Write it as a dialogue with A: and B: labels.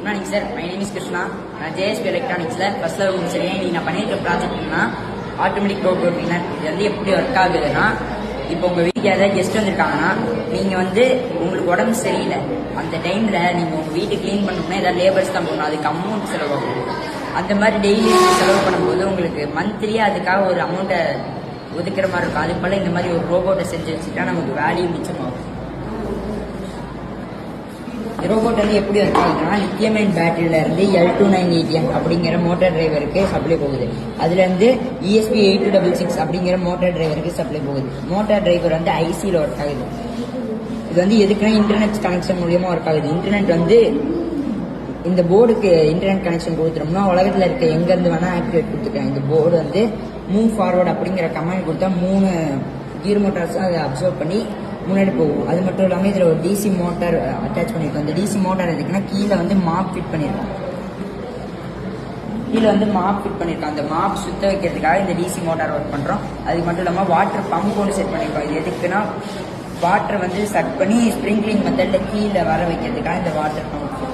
A: Good morning sir, my name is Krishna. நான் JSP எலக்ட்ரானிக்ஸில் first level முடிச்சிருக்கேன். இன்னைக்கு நான் பண்ணியிருக்க ப்ராஜெக்ட்னா ஆட்டோமேட்டிக் ரோபோட் கிளீனர். இது வந்து எப்படி ஒர்க் ஆகுதுன்னா, இப்போ உங்கள் வீட்டுக்கு ஏதாவது கெஸ்ட் வந்திருக்காங்கன்னா, நீங்கள் வந்து உங்களுக்கு உடம்பு சரியில்லை அந்த டைமில் நீங்கள் உங்கள் வீட்டை க்ளீன் பண்ணணும்னா ஏதாவது லேபர்ஸ் தான் பண்ணணும், அதுக்கு அமௌண்ட் செலவாகும். அந்த மாதிரி டெய்லி செலவு பண்ணும்போது உங்களுக்கு மந்த்லி அதுக்காக ஒரு அமௌண்ட்டை ஒதுக்குற மாதிரி இருக்கும். அது போல் இந்த மாதிரி ஒரு ரோபோட்டை செஞ்சு வச்சுட்டா நமக்கு வேல்யூ மிச்சமாகும். ரோபோட் வந்து எப்படி ஒர்க் ஆகுதுன்னா, லித்தியம் அயன் பேட்டரியில இருந்து L298M அப்படிங்கிற மோட்டார் டிரைவருக்கு சப்ளை போகுது. அதுல இருந்து ESP8266 அப்படிங்கிற மோட்டார் டிரைவருக்கு சப்ளை போகுது. மோட்டார் டிரைவர் வந்து ஐசியில் ஒர்க் ஆகுது. இது வந்து எதுக்குன்னா இன்டர்நெட் கனெக்ஷன் மூலியமா ஒர்க் ஆகுது. இன்டர்நெட் வந்து இந்த போர்டுக்கு இன்டர்நெட் கனெக்ஷன் கொடுத்துட்டோம்னா உலகத்தில் இருக்க எங்கேருந்து வேணால் ஆக்டிவேட் கொடுத்துருக்காங்க. இந்த போர்டு வந்து மூவ் ஃபார்வர்ட் அப்படிங்கிற கமாண்ட் கொடுத்தா 3 கீர் மோட்டார்ஸும் அதை அப்சர்வ் பண்ணி முன்னாடி போகும். அது மட்டும் இல்லாமல் இதில் ஒரு டிசி மோட்டார் அட்டாச் பண்ணியிருக்கோம். இந்த டிசி மோட்டார் எதுக்குன்னா கீழே வந்து மாப் ஃபிட் பண்ணியிருக்கோம். அந்த மாப் சுத்த வைக்கிறதுக்காக இந்த டிசி மோட்டார் ஒர்க் பண்ணுறோம். அது மட்டும் இல்லாமல் வாட்டர் பம்ப் ஒன்று செட் பண்ணியிருக்கோம். இது எதுக்குன்னா வாட்டரை வந்து சட் பண்ணி ஸ்ப்ரிங்க்லிங் மெத்தடில் கீழே வர வைக்கிறதுக்காக இந்த வாட்டர் பம்ப்